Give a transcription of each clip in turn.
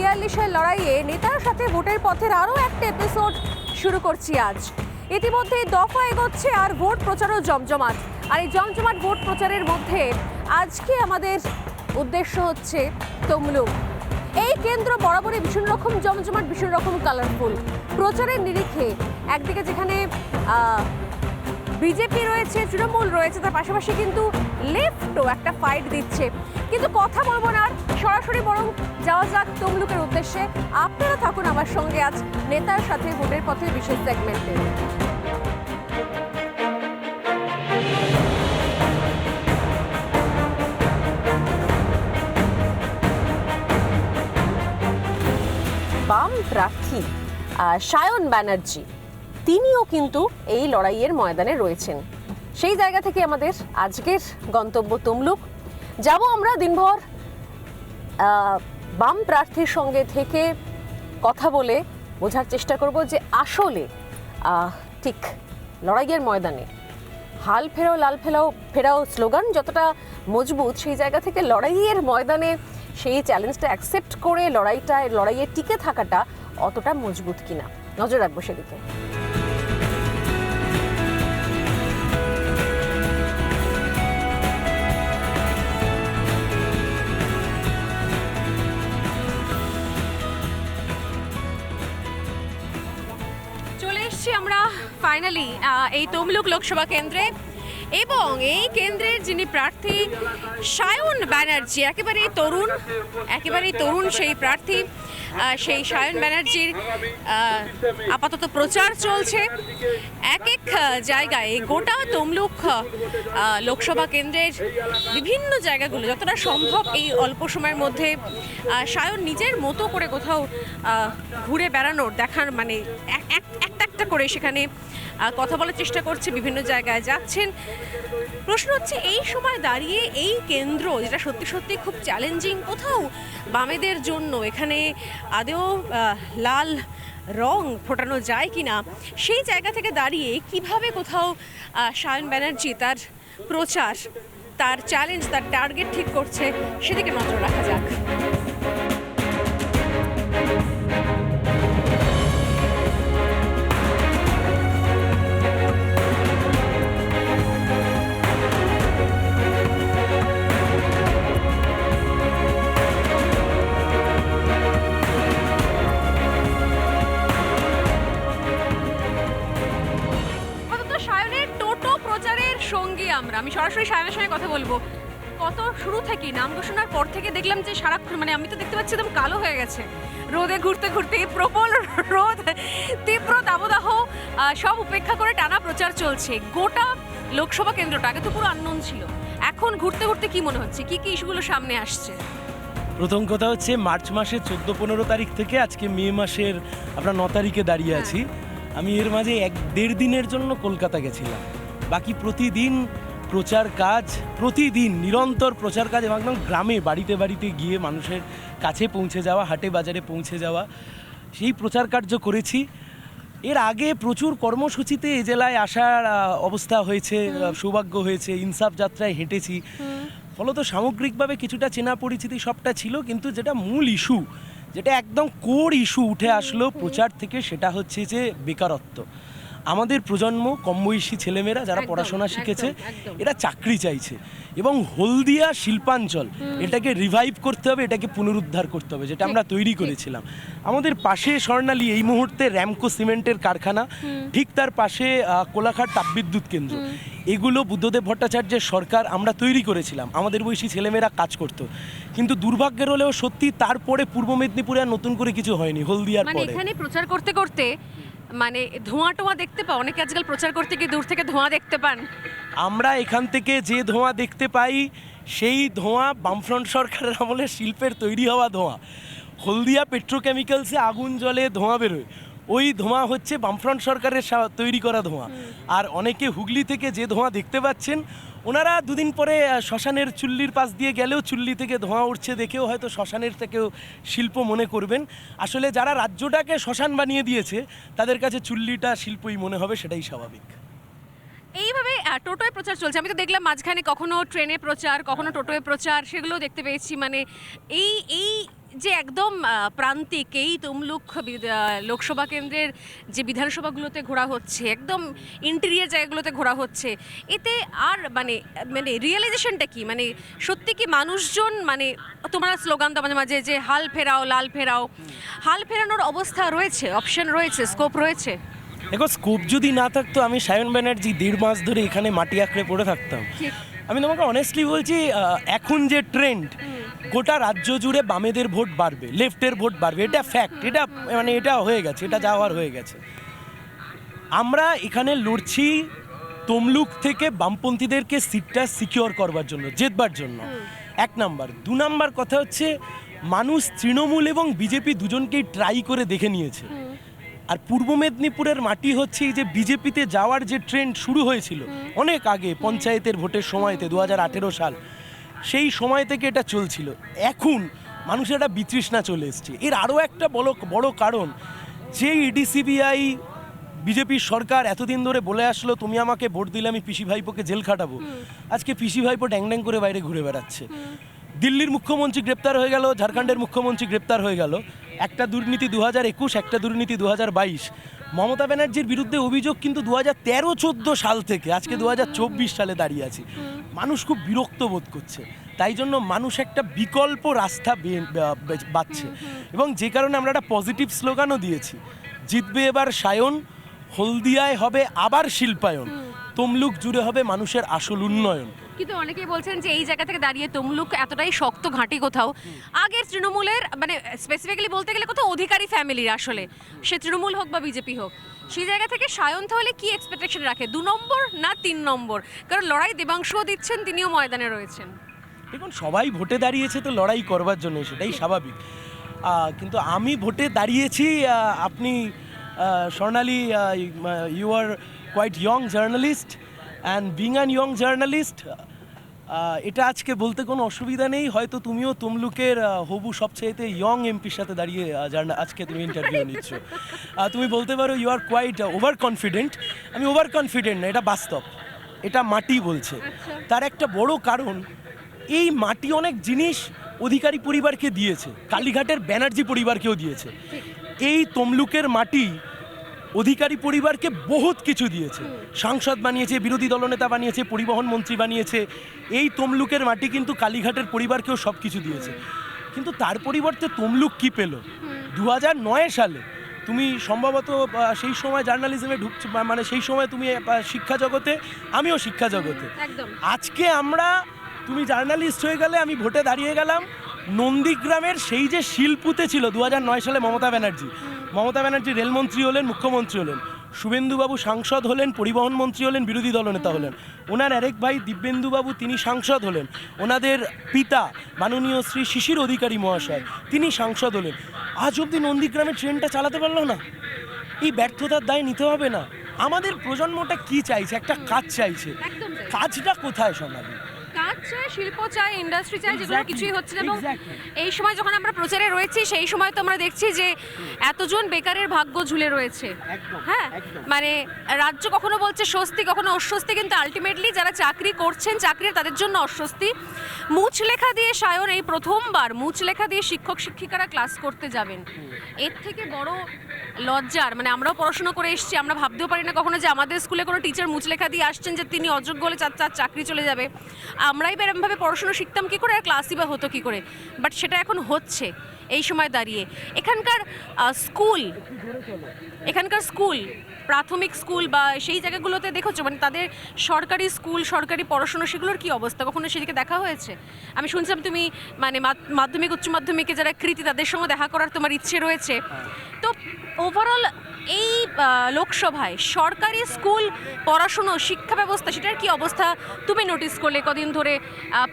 42-এর লড়াইয়ে নেতার সাথে ভোটের পথের আরও একটা এপিসোড শুরু করছি আজ। ইতিমধ্যে দফা এগোচ্ছে আর ভোট প্রচারও জমজমাট। আর এই জমজমাট ভোট প্রচারের মধ্যে আজকে আমাদের উদ্দেশ্য হচ্ছে তমলুক। এই কেন্দ্র বরাবরই ভীষণ রকম জমজমাট, ভীষণ রকম কালারফুল। প্রচারের নিরিখে একদিকে যেখানে বিজেপি রয়েছে, তৃণমূল রয়েছে, তার পাশাপাশি কিন্তু লেফটও একটা ফাইট দিচ্ছে। কিন্তু কথা বলবো না, আর সরাসরি বরং যাওয়া যাক তমলুকের উদ্দেশ্যে। আপনারা থাকুন আমার সঙ্গে আজ নেতার সাথে ভোটের পথে বিশেষ সেগমেন্টে। বাম প্রার্থী সায়ন ব্যানার্জি, তিনিও কিন্তু এই লড়াইয়ের ময়দানে রয়েছেন। সেই জায়গা থেকে আমাদের আজকের গন্তব্য তমলুক। যাব আমরা দিনভর বাম প্রার্থীর সঙ্গে থেকে কথা বলে বোঝার চেষ্টা করব যে আসলে ঠিক লড়াইয়ের ময়দানে হাল ফেরাও লাল ফেরাও স্লোগান যতটা মজবুত, সেই জায়গা থেকে লড়াইয়ের ময়দানে সেই চ্যালেঞ্জটা অ্যাকসেপ্ট করে লড়াইয়ে টিকে থাকাটা অতটা মজবুত কিনা, নজর রাখবো সেদিকে। চলে এসছি আমরা ফাইনালি এই তমলুক লোকসভা কেন্দ্রে, এবং এই কেন্দ্রের যিনি প্রার্থী সায়ন ব্যানার্জি, একেবারেই তরুণ সেই প্রার্থী, সেই সায়ন ব্যানার্জির আপাতত প্রচার চলছে এক এক জায়গায়। গোটা তমলুক লোকসভা কেন্দ্রের বিভিন্ন জায়গাগুলো যতটা সম্ভব এই অল্প সময়ের মধ্যে সায়ন নিজের মতো করে কোথাও ঘুরে বেড়ানোর, দেখার, মানে একটা করে সেখানে কথা বলার চেষ্টা করছে, বিভিন্ন জায়গায় যাচ্ছেন। প্রশ্ন হচ্ছে এই সময় দাঁড়িয়ে এই কেন্দ্র, যেটা সত্যি সত্যি খুব চ্যালেঞ্জিং কোথাও বামেদের জন্য, এখানে আদেও লাল রং ফোটানো যায় কিনা, সেই জায়গা থেকে দাঁড়িয়ে কিভাবে কোথাও সায়ন ব্যানার্জি তার প্রচার, তার চ্যালেঞ্জ, তার টার্গেট ঠিক করছে, সেদিকে নজর রাখা যাক। আমি সরাসরি সায়নের সঙ্গে কথা বলবো। কত শুরু থেকে নাম ঘোষণার পর থেকে দেখলাম যে সারাক্ষণ, মানে আমি তো দেখতে পাচ্ছি একদম কালো হয়ে গেছে রোদে ঘুরতে ঘুরতে, প্রবল রোদ, তীব্র দাবদাহ সব উপেক্ষা করে টানা প্রচার চলছে। গোটা লোকসভা কেন্দ্রটা আগে তো পুরো আননোন ছিল, এখন ঘুরতে ঘুরতে কি মনে হচ্ছে, কি কি ইস্যুগুলো সামনে আসছে? প্রথম কথা হচ্ছে মার্চ মাসের 14-15 তারিখ থেকে আজকে মে মাসের আমরা 9 তারিখে দাঁড়িয়ে আছি। আমি এর মাঝে 1-1.5 দিনের জন্য কলকাতা গেছিলাম। বাকি প্রতিদিন প্রচার কাজ, প্রতিদিন নিরন্তর প্রচার কাজ, এবং একদম গ্রামে বাড়িতে বাড়িতে গিয়ে মানুষের কাছে পৌঁছে যাওয়া, হাটে বাজারে পৌঁছে যাওয়া, সেই প্রচার কার্য করেছি। এর আগে প্রচুর কর্মসূচিতে এ জেলায় আসার অবস্থা হয়েছে, সৌভাগ্য হয়েছে, ইনসাফ যাত্রায় হেঁটেছি। ফলত সামগ্রিকভাবে কিছুটা চেনা পরিচিতি সবটা ছিল, কিন্তু যেটা মূল ইস্যু, যেটা একদম কোর ইস্যু উঠে আসলো প্রচার থেকে, সেটা হচ্ছে যে বেকারত্ব। আমাদের প্রজন্ম, কম বয়সী ছেলেমেয়েরা যারা পড়াশোনা শিখেছে, এরা চাকরি চাইছে, এবং হলদিয়া শিল্পাঞ্চল এটাকে রিভাইভ করতে হবে, এটাকে পুনরুদ্ধার করতে হবে, যেটা আমরা তৈরি করেছিলাম। আমাদের পাশে স্বর্ণালী এই মুহূর্তে র্যামকো সিমেন্টের কারখানা, ঠিক তার পাশে কোলাঘাট তাপবিদ্যুৎ কেন্দ্র, এগুলো বুদ্ধদেব ভট্টাচার্যের সরকার আমরা তৈরি করেছিলাম, আমাদের বয়সী ছেলেমেয়েরা কাজ করতো। কিন্তু দুর্ভাগ্যের হলেও সত্যি তারপরে পূর্ব মেদিনীপুরে আর নতুন করে কিছু হয়নি। হলদিয়ার পরে এখানে প্রচার করতে করতে মানে ধোঁয়া টোয়া দেখতে পাও, অনেকে আজকাল প্রচার করতে গিয়ে দূর থেকে ধোঁয়া দেখতে পান। আমরা এখান থেকে যে ধোঁয়া দেখতে পাই, সেই ধোঁয়া বামফ্রন্ট সরকারের আমলে শিল্পের তৈরি হওয়া ধোঁয়া। হলদিয়া পেট্রোকেমিক্যালসে আগুন জ্বলে ধোঁয়া বেরোয়, ওই ধোঁয়া হচ্ছে বামফ্রন্ট সরকারের তৈরি করা ধোঁয়া। আর অনেকে হুগলি থেকে যে ধোঁয়া দেখতে পাচ্ছেন, ওনারা দুদিন পরে শ্মশানের চুল্লির পাশ দিয়ে গেলেও চুল্লি থেকে ধোঁয়া উঠছে দেখেও হয়তো শ্মশানের থেকেও শিল্প মনে করবেন। আসলে যারা রাজ্যটাকে শ্মশান বানিয়ে দিয়েছে, তাদের কাছে চুল্লিটা শিল্পই মনে হবে, সেটাই স্বাভাবিক। এইভাবে টোটোয় প্রচার চলছে। আমি তো দেখলাম মাঝখানে কখনো ট্রেনে প্রচার, কখনো টোটোয় প্রচার, সেগুলো দেখতে পেয়েছি। মানে এই যে একদম প্রান্তিক এই তমলুক লোকসভা কেন্দ্রের যে বিধানসভাগুলোতে ঘোরা হচ্ছে, একদম ইন্টেরিয়ার জায়গাগুলোতে ঘোরা হচ্ছে, এতে আর মানে মানে রিয়েলাইজেশনটা কি, মানে সত্যি কি মানুষজন, মানে তোমরা স্লোগান দাও মাঝে মাঝে যে হাল ফেরাও লাল ফেরাও, হাল ফেরানোর অবস্থা রয়েছে, অপশন রয়েছে, স্কোপ রয়েছে? দেখো, স্কোপ যদি না থাকতো আমি সায়ন ব্যানার্জি 1.5 মাস ধরে এখানে মাটি আঁকড়ে পড়ে থাকতাম। ঠিক। আমি তোমাকে অনেস্টলি বলছি, এখন যে ট্রেন্ড, গোটা রাজ্য জুড়ে বামেদের ভোট বাড়বে, লেফটের ভোট বাড়বে, এটা ফ্যাক্ট, এটা মানে এটা হয়ে গেছে, এটা যাওয়ার হয়ে গেছে। আমরা এখানে লড়ছি তমলুক থেকে বামপন্থীদেরকে সিটটা সিকিওর করবার জন্য, জেতবার জন্য, 1 নাম্বার। 2 নাম্বার কথা হচ্ছে মানুষ তৃণমূল এবং বিজেপি দুজনকেই ট্রাই করে দেখে নিয়েছে। আর পূর্ব মেদিনীপুরের মাটি হচ্ছে এই যে বিজেপিতে যাওয়ার যে ট্রেন্ড শুরু হয়েছিল অনেক আগে, পঞ্চায়েতের ভোটের সময়তে 2018 সাল, সেই সময় থেকে এটা চলছিল। এখন মানুষের একটা বিতৃষ্ণা চলে এসছে। এর আরও একটা বড় কারণ, যে ইডিসিবিআই বিজেপির সরকার এতদিন ধরে বলে আসলো তুমি আমাকে ভোট দিলে আমি পিসি ভাইপোকে জেল খাটাবো, আজকে পিসি ভাইপো ড্যাং ড্যাং করে বাইরে ঘুরে বেড়াচ্ছে। দিল্লির মুখ্যমন্ত্রী গ্রেপ্তার হয়ে গেল, ঝাড়খণ্ডের মুখ্যমন্ত্রী গ্রেপ্তার হয়ে গেল। একটা দুর্নীতি 2021, একটা দুর্নীতি 2022। মমতা ব্যানার্জির বিরুদ্ধে অভিযোগ কিন্তু 2013-14 সাল থেকে আজকে 2024 সালে দাঁড়িয়ে আছি। মানুষ খুব বিরক্ত বোধ করছে, তাই জন্য মানুষ একটা বিকল্প রাস্তা বাছছে, এবং যে কারণে আমরা একটা পজিটিভ স্লোগানও দিয়েছি, জিতবে এবার সায়ন, হলদিয়ায় হবে আবার শিল্পায়ন, তমলুক জুড়ে হবে মানুষের আসল উন্নয়ন। কিন্তু অনেকেই বলছেন যে এই জায়গা থেকে দাঁড়িয়ে তমলুক এতটাই শক্ত ঘাঁটি কোথাও আগের তৃণমূলের, মানে স্পেসিফিক্যালি বলতে গেলে কোথাও অধিকারী ফ্যামিলির, আসলে সে তৃণমূল হোক বা বিজেপি হোক, সেই জায়গা থেকে সায়ন তাহলে কি এক্সপেকটেশন রাখে? 2 নম্বর না 3 নম্বর? কারণ লড়াই দেবাংশুও দিচ্ছেন, তিনিও ময়দানে রয়েছেন। দেখুন, সবাই ভোটে দাঁড়িয়েছে তো লড়াই করবার জন্য, সেটাই স্বাভাবিক। কিন্তু আমি ভোটে দাঁড়িয়েছি, আপনি Swarnali, you are quite young journalist, and being an young journalist, এটা আজকে বলতে কোনো অসুবিধা নেই। হয়তো তুমিও তমলুকের হবু সবচেয়েতে ইয়ং এমপির সাথে দাঁড়িয়ে আজকে তুমি ইন্টারভিউ নিচ্ছ। তুমি বলতে পারো you are quite over confident. আমি ওভার কনফিডেন্ট না, এটা বাস্তব, এটা মাটি বলছে। তার একটা বড় কারণ, এই মাটি অনেক জিনিস অধিকারী পরিবারকে দিয়েছে, কালীঘাটের ব্যানার্জি পরিবারকেও দিয়েছে। এই তমলুকের মাটি অধিকারী পরিবারকে বহুত কিছু দিয়েছে, সাংসদ বানিয়েছে, বিরোধী দলনেতা বানিয়েছে, পরিবহন মন্ত্রী বানিয়েছে। এই তমলুকের মাটি কিন্তু কালীঘাটের পরিবারকেও সব কিছু দিয়েছে। কিন্তু তার পরিবর্তে তমলুক কি পেল? 2009 সালে তুমি সম্ভবত সেই সময় জার্নালিজমে ঢুকছো, মানে সেই সময় তুমি শিক্ষা জগতে, আমিও শিক্ষা জগতে। আজকে তুমি জার্নালিস্ট হয়ে গেলে, আমি ভোটে দাঁড়িয়ে গেলাম। নন্দীগ্রামের সেই যে শিলপুতে ছিল 2009 সালে মমতা ব্যানার্জি রেলমন্ত্রী হলেন, মুখ্যমন্ত্রী হলেন, শুভেন্দুবাবু সাংসদ হলেন, পরিবহন মন্ত্রী হলেন, বিরোধী দলনেতা হলেন। ওনার আরেক ভাই দিব্যেন্দুবাবু, তিনি সাংসদ হলেন। ওনাদের পিতা মাননীয় শ্রী শিশির অধিকারী মহাশয়, তিনি সাংসদ হলেন। আজ অবধি নন্দীগ্রামের ট্রেনটা চালাতে পারলো না। এই ব্যর্থতার দায় নিতে হবে না? আমাদের প্রজন্মটা কি চাইছে? একটা কাজ চাইছে। কাজটা কোথায় সোনালি? কাজ চাই, শিল্প চাই, ইন্ডাস্ট্রি চাই, যেগুলো কিছুই হচ্ছে না। এবং এই সময় যখন আমরা প্রচারে রয়েছি, সেই সময় তো আমরা দেখছি যে এতজন বেকারের ভাগ্য ঝুলে রয়েছে। হ্যাঁ, মানে রাজ্য কখনো বলছে স্বস্তি, কখনো অস্বস্তি, কিন্তু আলটিমেটলি যারা চাকরি করছেন, চাকরির তাদের জন্য অস্বস্তি। মুচলেখা দিয়ে সায়ন এই প্রথমবার মুচলেখা দিয়ে শিক্ষক শিক্ষিকারা ক্লাস করতে যাবেন। এর থেকে বড় লজ্জার, মানে আমরাও পড়াশোনা করে এসেছি, আমরা ভাবতেও পারি না কখনো যে আমাদের স্কুলে কোনো টিচার মুচলেখা দিয়ে আসছেন যে তিনি অযোগ্য হলে চার চাকরি চলে যাবে। আমরাই এরমভাবে পড়াশোনা শিখতাম কী করে, আর ক্লাসই বা হতো কী করে? বাট সেটা এখন হচ্ছে এই সময় দাঁড়িয়ে। এখানকার স্কুল, প্রাথমিক স্কুল বা সেই জায়গাগুলোতে দেখেছো, মানে তাদের সরকারি স্কুল, সরকারি পড়াশোনা, সেগুলোর কী অবস্থা? কখনো সেদিকে দেখা হয়েছে? আমি শুনছিলাম তুমি মানে মাধ্যমিক উচ্চ মাধ্যমিকে যারা কৃতি, তাদের সঙ্গে দেখা করার তোমার ইচ্ছে রয়েছে। তো ওভারঅল এই লোকসভায় সরকারি স্কুল, পড়াশুনো, শিক্ষা ব্যবস্থা, সেটার কি অবস্থা তুমি নোটিস করলে কদিন ধরে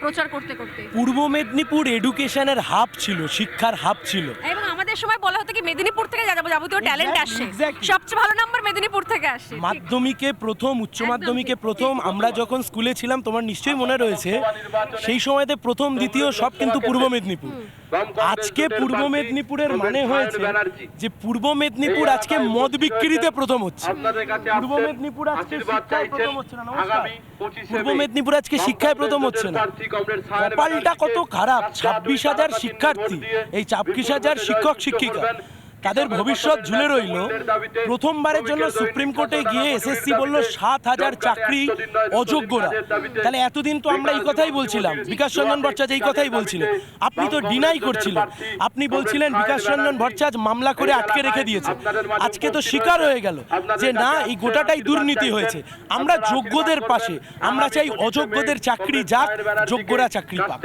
প্রচার করতে করতে? পূর্ব মেদিনীপুর এডুকেশনের হাব ছিল, শিক্ষার হাব ছিল। এবং আমাদের আমাদের সময় বলা হতো কি মেদিনীপুর থেকে যাবতীয় ট্যালেন্ট আসে, exactly. সবচেয়ে ভালো নাম্বার মেদিনীপুর থেকে আসে। মাধ্যমিকে প্রথম, উচ্চ মাধ্যমিকে প্রথম, আমরা যখন স্কুলে ছিলাম তোমার নিশ্চয়ই মনে রয়েছে, সেই সময়তে প্রথম দ্বিতীয় সব কিন্তু পূর্ব মেদিনীপুর। আজকে পূর্ব মেদিনীপুরের মানে হয়েছে যে পূর্ব মেদিনীপুর আজকে মদ বিক্রিতে প্রথম হচ্ছে, পূর্ব মেদিনীপুর আজকে শিক্ষায় প্রথম হচ্ছে না। নমস্কার। পূর্ব মেদিনীপুর আজকে শিক্ষায় প্রথম হচ্ছে না। কপালটা কত খারাপ, 26,000 শিক্ষার্থী, এই 26,000 শিক্ষক শিক্ষিকা, তাদের ভবিষ্যৎ ঝুলে রইল। প্রথমবারের জন্য সুপ্রিম কোর্টে গিয়ে এসএসসি বলল 7,000 চাকরি অযোগ্যরা। তাহলে এতদিন তো আমরা এই কথাই বলছিলাম, বিকাশ রঞ্জন ভট্টাচার্য এই কথাই বলছিলেন, আপনি তো ডিনাই করছিলেন, আপনি বলছিলেন বিকাশ রঞ্জন ভট্টাচার্য মামলা করে আটকে রেখে দিয়েছে। আজকে তো স্বীকার হয়ে গেল যে না, এই গোটাটাই দুর্নীতি হয়েছে। আমরা যোগ্যদের পাশে, আমরা চাই অযোগ্যদের চাকরি যাক, যোগ্যরা চাকরি পাক।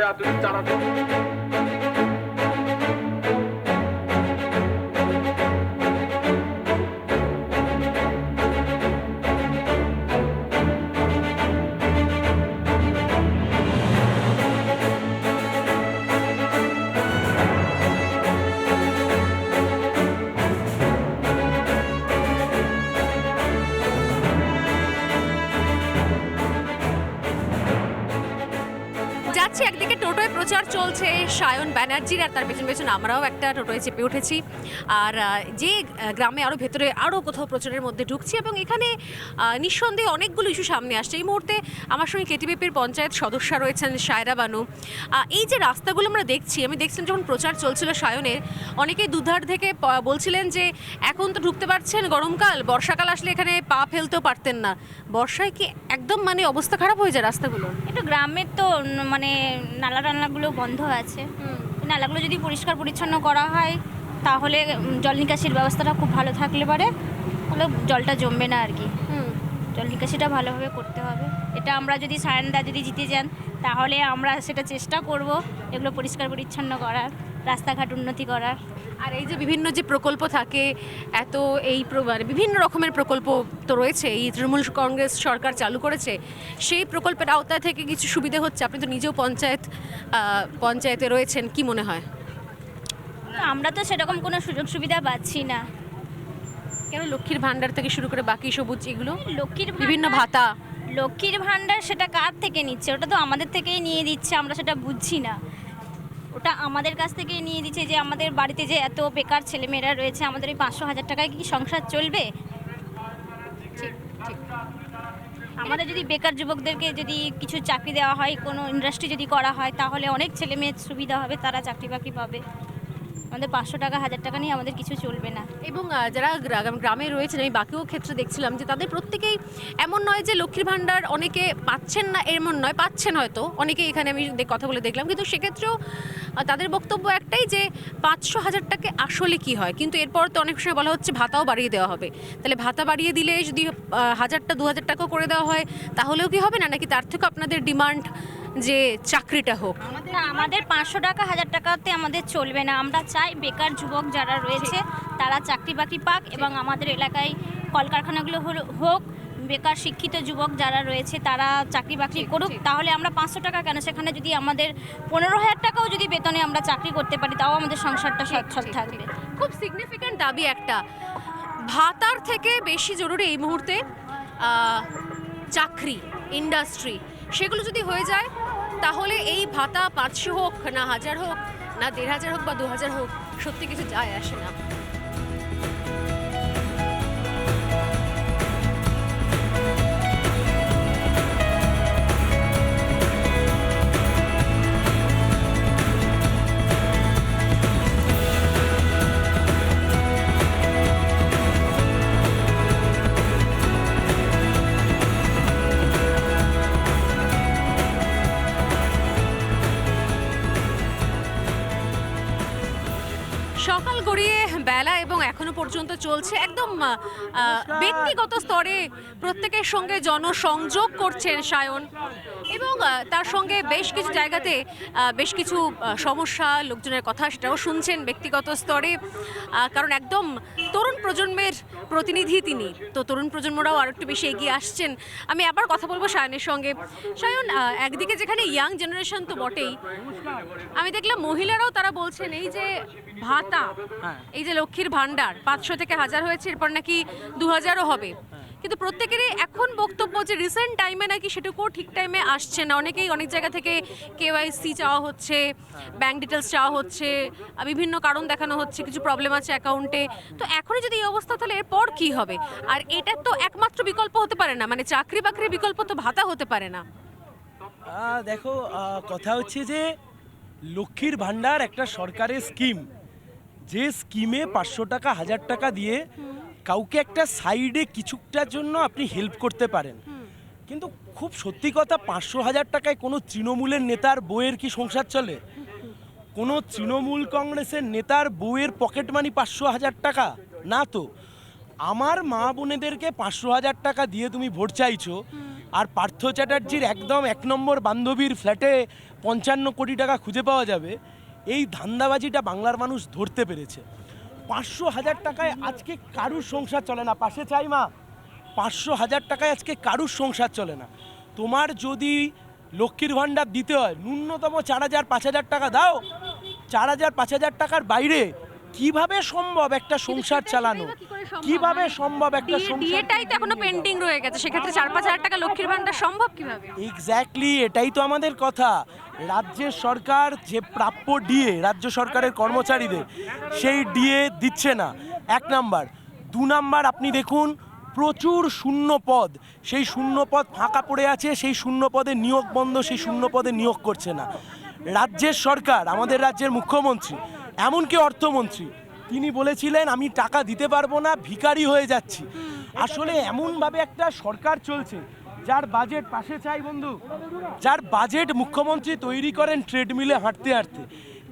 যাচ্ছি, একদিকে টোটোয় প্রচার চলছে সায়ন ব্যানার্জির, আর তার পেছন পেছন আমরাও একটা টোটোয় চেপে উঠেছি। আর যে গ্রামে আরও ভেতরে আরও কোথাও প্রচারের মধ্যে ঢুকছি, এবং এখানে নিঃসন্দেহে অনেকগুলো ইস্যু সামনে আসছে। এই মুহূর্তে আমার সঙ্গে কেটিবিপির পঞ্চায়েত সদস্যা রয়েছেন সায়রা বানু। এই যে রাস্তাগুলো আমরা দেখছি, আমি দেখছিলাম যখন প্রচার চলছিল সায়নের, অনেকেই দুধার থেকে বলছিলেন যে এখন তো ঢুকতে পারছেন, গরমকাল, বর্ষাকাল আসলে এখানে পা ফেলতেও পারতেন না। বর্ষায় কি একদম মানে অবস্থা খারাপ হয়ে যায় রাস্তাগুলো? একটু গ্রামের তো মানে নালা টালাগুলো বন্ধ আছে, নালাগুলো যদি পরিষ্কার পরিচ্ছন্ন করা হয় তাহলে জল নিকাশির ব্যবস্থাটা খুব ভালো থাকলে পারে, তাহলে জলটা জমবে না আর কি। জল নিকাশিটা ভালোভাবে করতে হবে। এটা আমরা যদি সায়নদা যদি জিতে যান তাহলে আমরা সেটা চেষ্টা করব এগুলো পরিষ্কার পরিচ্ছন্ন করার, রাস্তাঘাট উন্নতি করার। আর এই যে বিভিন্ন যে প্রকল্প থাকে, এত এই মানে বিভিন্ন রকমের প্রকল্প তো রয়েছে, এই তৃণমূল কংগ্রেস সরকার চালু করেছে, সেই প্রকল্পের আওতায় থেকে কিছু সুবিধে হচ্ছে? আপনি তো নিজেও পঞ্চায়েতে রয়েছেন, কি মনে হয়? আমরা তো সেরকম কোনো সুযোগ সুবিধা পাচ্ছি না। কেন লক্ষ্মীর ভাণ্ডার থেকে শুরু করে বাকি সবুজ এগুলো লক্ষ্মীর বিভিন্ন ভাতা, লক্ষ্মীর ভাণ্ডার সেটা কার থেকে নিচ্ছে? ওটা তো আমাদের থেকেই নিয়ে দিচ্ছে, আমরা সেটা বুঝছি না। ওটা আমাদের কাছ থেকেই নিয়ে দিচ্ছে। যে আমাদের বাড়িতে যে এত বেকার ছেলেমেয়েরা রয়েছে, আমাদের ওই 500,000 টাকায় কি সংসার চলবে? ঠিক ঠিক। আমাদের যদি বেকার যুবকদেরকে যদি কিছু চাকরি দেওয়া হয়, কোনো ইন্ডাস্ট্রি যদি করা হয়, তাহলে অনেক ছেলে মেয়ের সুবিধা হবে, তারা চাকরি বাকরি পাবে। আমাদের 500 টাকা 1000 টাকা নিয়ে আমাদের কিছু চলবে না। এবং যারা গ্রামে রয়েছেন, আমি বাকিও ক্ষেত্রে দেখছিলাম যে তাদের প্রত্যেকেই, এমন নয় যে লক্ষ্মীর ভাণ্ডার অনেকে পাচ্ছেন না, এমন নয়, পাচ্ছেন হয়তো অনেকেই, এখানে আমি কথা বলে দেখলাম, কিন্তু সেক্ষেত্রেও তাদের বক্তব্য একটাই যে 500,000 টাকা আসলে কি হয়। কিন্তু এরপর তো অনেক সময় বলা হচ্ছে ভাতাও বাড়িয়ে দেওয়া হবে। তাহলে ভাতা বাড়িয়ে দিলে যদি 1000টা 2000 টাকা করে দেওয়া হয় তাহলেও কি হবে না, নাকি তার থেকে আপনাদের ডিমান্ড যে চাকরিটা হোক? না, আমাদের 500 টাকা 1000 টাকাতে আমাদের চলবে না। আমরা চাই বেকার যুবক যারা রয়েছে তারা চাকরি বাকরি পাক, এবং আমাদের এলাকায় কলকারখানাগুলো হোক, বেকার শিক্ষিত যুবক যারা রয়েছে তারা চাকরি বাকরি করুক। তাহলে আমরা 500 টাকা কেন, সেখানে যদি আমাদের 15,000 টাকাও যদি বেতনে আমরা চাকরি করতে পারি, তাও আমাদের সংসারটা সচ্ছল থাকবে। খুব সিগনিফিক্যান্ট দাবি একটা। ভাতার থেকে বেশি জরুরি এই মুহূর্তে চাকরি, ইন্ডাস্ট্রি, সেগুলো যদি হয়ে যায় তাহলে এই ভাতা 500 হোক না 1000 হোক না 1500 হোক বা 2000 হোক, সত্যি কিছু যায় আসে না। সকাল গড়িয়ে বেলা এবং এখনো পর্যন্ত চলছে একদম ব্যক্তিগত স্তরে প্রত্যেকের সঙ্গে জনসংযোগ করছেন সায়ন, এবং তার সঙ্গে বেশ কিছু জায়গাতে বেশ কিছু সমস্যা, লোকজনের কথা সেটাও শুনছেন ব্যক্তিগত স্তরে। কারণ একদম তরুণ প্রজন্মের প্রতিনিধি তিনি, তো তরুণ প্রজন্মরাও আর একটু বেশি এগিয়ে আসছেন। আমি আবার কথা বলবো সায়নের সঙ্গে। সায়ন, একদিকে যেখানে ইয়াং জেনারেশন তো বটেই, আমি দেখলাম মহিলারাও তারা বলছেন এই যে ভাতা, এই যে লক্ষ্মীর ভাণ্ডার 500 থেকে 1000 হয়েছে, এরপর নাকি 2000ও হবে, কিন্তু প্রত্যেকেরই এখন বক্তব্য যে রিসেন্ট টাইমে নাকি সেটুকুও ঠিক টাইমে আসছে না। অনেকেই অনেক জায়গা থেকে কেওয়াইসি চাওয়া হচ্ছে, ব্যাংক ডিটেলস চাওয়া হচ্ছে, বিভিন্ন কারণ দেখানো হচ্ছে, কিছু প্রবলেম আছে অ্যাকাউন্টে। তো এখনই যদি এই অবস্থা, তাহলে এরপর কি হবে? আর এটা তো একমাত্র বিকল্প হতে পারে না, মানে চাকরি বাকরির বিকল্প তো ভাতা হতে পারে না। দেখো, কথা হচ্ছে যে লক্ষ্মীর ভাণ্ডার একটা সরকারের স্কিম, যে স্কিমে 500 টাকা 1000 টাকা দিয়ে কাউকে একটা সাইডে কিছুটার জন্য আপনি হেল্প করতে পারেন। কিন্তু খুব সত্যি কথা, 500-1000 টাকায় কোনো তৃণমূলের নেতার বউয়ের কি সংসার চলে? কোনো তৃণমূল কংগ্রেসের নেতার বউয়ের পকেট মানি 500-1000 টাকা না তো। আমার মা বোনেদেরকে 500-1000 টাকা দিয়ে তুমি ভোট চাইছো, আর পার্থ চ্যাটার্জির একদম 1 নম্বর বান্ধবীর ফ্ল্যাটে 55 কোটি টাকা খুঁজে পাওয়া যাবে, এই ধান্দাবাজিটা বাংলার মানুষ ধরতে পেরেছে। 500-1000 টাকায় আজকে কারুর সংসার চলে না। পাশে চাই মা, 500-1000 টাকায় আজকে কারুর সংসার চলে না। তোমার যদি লক্ষ্মীর ভাণ্ডার দিতে হয়, ন্যূনতম 4000-5000 টাকা দাও। 4000-5000 টাকার বাইরে কিভাবে সম্ভব একটা সংসার চালানো? কিভাবে সম্ভব একটা সংসার? এটাই তো এখনো পেন্ডিং রয়ে গেছে, সেক্ষেত্রে 4-5 হাজার টাকা লক্ষ্মীর ভাণ্ডার সম্ভব কিভাবে? এক্স্যাক্টলি, এটাই তো আমাদের কথা। রাজ্যের সরকার যে প্রাপ্য ডিএ রাজ্য সরকারের কর্মচারীদের, সেই ডিএ দিচ্ছে না, 1 নাম্বার। 2 নাম্বার, আপনি দেখুন প্রচুর শূন্য পদ, সেই শূন্য পদ ফাঁকা পড়ে আছে, সেই শূন্য পদে নিয়োগ বন্ধ, সেই শূন্য পদে নিয়োগ করছে না রাজ্যের সরকার। আমাদের রাজ্যের মুখ্যমন্ত্রী, এমনকি অর্থমন্ত্রী, তিনি বলেছিলেন আমি টাকা দিতে পারবো না, ভিখারি হয়ে যাচ্ছি। আসলে এমনভাবে একটা সরকার চলছে যার বাজেট, পাশে চাই বন্ধু, যার বাজেট মুখ্যমন্ত্রী তৈরি করেন ট্রেডমিলে হাঁটতে হাঁটতে,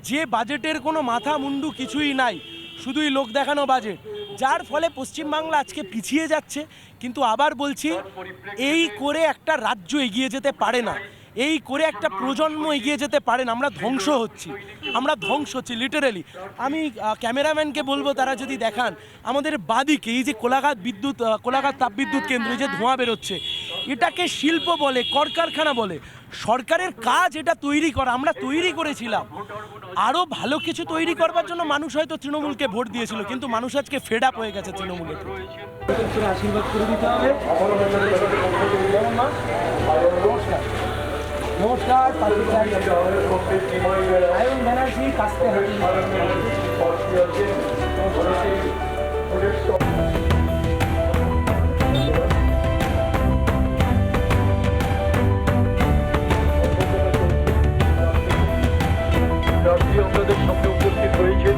যে বাজেটের কোনো মাথা মুন্ডু কিছুই নাই, শুধুই লোক দেখানো বাজেট, যার ফলে পশ্চিমবাংলা আজকে পিছিয়ে যাচ্ছে। কিন্তু আবার বলছি, এই করে একটা রাজ্য এগিয়ে যেতে পারে না, এই করে একটা প্রজন্ম এগিয়ে যেতে পারে না। আমরা ধ্বংস হচ্ছি, আমরা ধ্বংস হচ্ছি লিটারেলি। আমি ক্যামেরাম্যানকে বলবো তারা যদি দেখান আমাদের বাদিকে, এই যে কোলাঘাট তাপবিদ্যুৎ কেন্দ্র, যে ধোঁয়া বেরোচ্ছে, এটাকে শিল্প বলে, কলকারখানা বলে। সরকারের কাজ এটা তৈরি করা, আমরা তৈরি করেছিলাম। আরও ভালো কিছু তৈরি করবার জন্য মানুষ হয়তো তৃণমূলকে ভোট দিয়েছিল, কিন্তু মানুষ আজকে ফেড আপ হয়ে গেছে তৃণমূলের প্রতি। আশীর্বাদ করে দিতে হবে। নমস্কার, নমস্কার। সায়ন ব্যানার্জি কাছতে আপনাদের সামনে উপস্থিত হয়েছে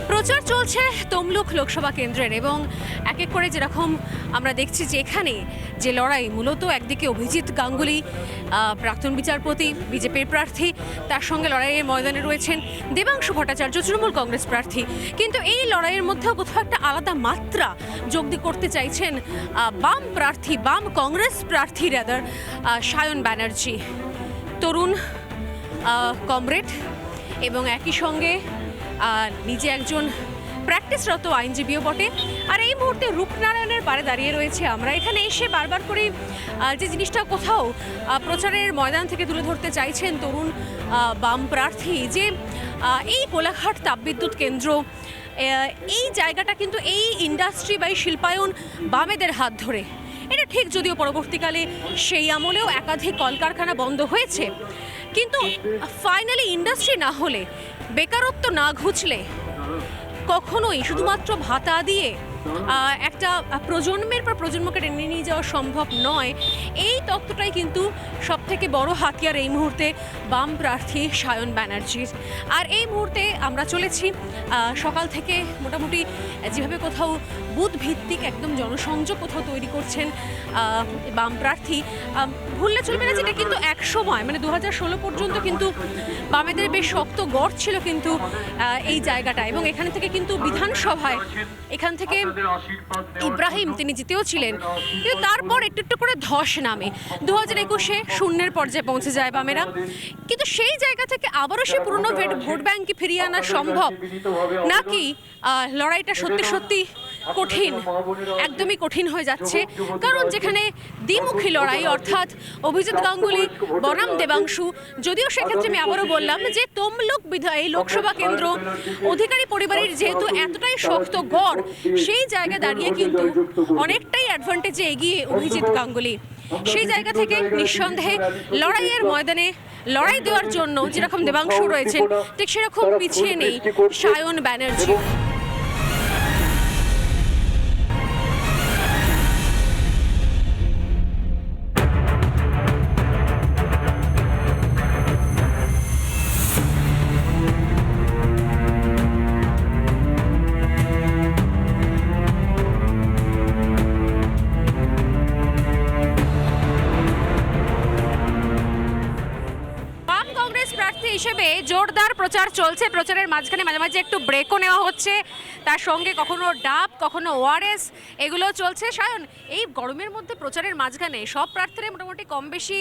প্রচার চলছে তমলুক লোকসভা কেন্দ্রের, এবং এক এক করে যেরকম আমরা দেখছি যে এখানে যে লড়াই, মূলত একদিকে অভিজিৎ গাঙ্গুলি প্রাক্তন বিচারপতি বিজেপির প্রার্থী, তার সঙ্গে লড়াইয়ের ময়দানে রয়েছেন দেবাংশু ভট্টাচার্য তৃণমূল কংগ্রেস প্রার্থী। কিন্তু এই লড়াইয়ের মধ্যেও কোথাও একটা আলাদা মাত্রা যোগ করতে চাইছেন বাম প্রার্থী, বাম কংগ্রেস প্রার্থী রাদার সায়ন ব্যানার্জি, তরুণ কমরেড, এবং একই সঙ্গে নিজে একজন প্র্যাকটিসরত আইনজীবীও বটে। আর এই মুহূর্তে রূপনারায়ণের পারে দাঁড়িয়ে রয়েছে আমরা। এখানে এসে বারবার করে যে জিনিসটা কোথাও প্রচারের ময়দান থেকে তুলে ধরতে চাইছেন তরুণ বাম প্রার্থী, যে এই কোলাঘাট তাপবিদ্যুৎ কেন্দ্র, এই জায়গাটা কিন্তু এই ইন্ডাস্ট্রি বা এই শিল্পায়ন বামেদের হাত ধরে। এটা ঠিক, যদিও পরবর্তীকালে সেই আমলেও একাধিক কলকারখানা বন্ধ হয়েছে, কিন্তু ফাইনালি ইন্ডাস্ট্রি না হলে, বেকারত্ব না ঘুচলে কখনোই শুধুমাত্র ভাতা দিয়ে একটা প্রজন্মের পর প্রজন্মকে টেনে নিয়ে যাওয়া সম্ভব নয়। এই তত্ত্বটাই কিন্তু সবথেকে বড় হাতিয়ার এই মুহূর্তে বাম প্রার্থী সায়ন ব্যানার্জির। আর এই মুহূর্তে আমরা চলেছি সকাল থেকে মোটামুটি যেভাবে কোথাও বুথ ভিত্তিক একদম জনসংযোগ কোথাও তৈরি করছেন বাম প্রার্থী, ভুললে চলবে না যেটা কিন্তু এক সময়, মানে 2016 পর্যন্ত কিন্তু বামেদের বেশ শক্ত গড় ছিল কিন্তু এই জায়গাটা, এবং এখান থেকে কিন্তু বিধানসভায়, এখান থেকে ইব্রাহিম তিনি জিতেও ছিলেন, কিন্তু তারপর একটু একটু করে ধস নামে। 2021-এ শূন্যের পর্যায়ে পৌঁছে যায় বামেরা, কিন্তু সেই জায়গা থেকে আবারও সেই পুরনো ভোট ব্যাংকে ফিরিয়ে আনা সম্ভব নাকি লড়াইটা সত্যি সত্যি কঠিন, একদমই কঠিন হয়ে যাচ্ছে? কারণ যেখানে দ্বিমুখী লড়াই, অর্থাৎ অভিজিৎ গাঙ্গুলি বনাম দেবাংশু, যদিও সেক্ষেত্রে আমি আবারও বললাম যে তমলুক এই লোকসভা কেন্দ্র অধিকারী পরিবারের যেহেতু এতটাই শক্ত গড়, সেই জায়গায় দাঁড়িয়ে কিন্তু অনেকটাই অ্যাডভান্টেজে এগিয়ে অভিজিৎ গাঙ্গুলি। সেই জায়গা থেকে নিঃসন্দেহে লড়াইয়ের ময়দানে লড়াই দেওয়ার জন্য যেরকম দেবাংশু রয়েছেন, ঠিক সেরকম পিছিয়ে নেই সায়ন ব্যানার্জি। বাম কংগ্রেস প্রার্থী হিসেবে জোরদার প্রচার চলছে। প্রচারের মাঝখানে মাঝে মাঝে একটু ব্রেকও নেওয়া হচ্ছে, তার সঙ্গে কখনো ডাব, কখনো ওআরএস, এগুলো চলছে। সায়ন, এই গরমের মধ্যে প্রচারের মাঝখানে সব প্রার্থীরা মোটামুটি কম বেশি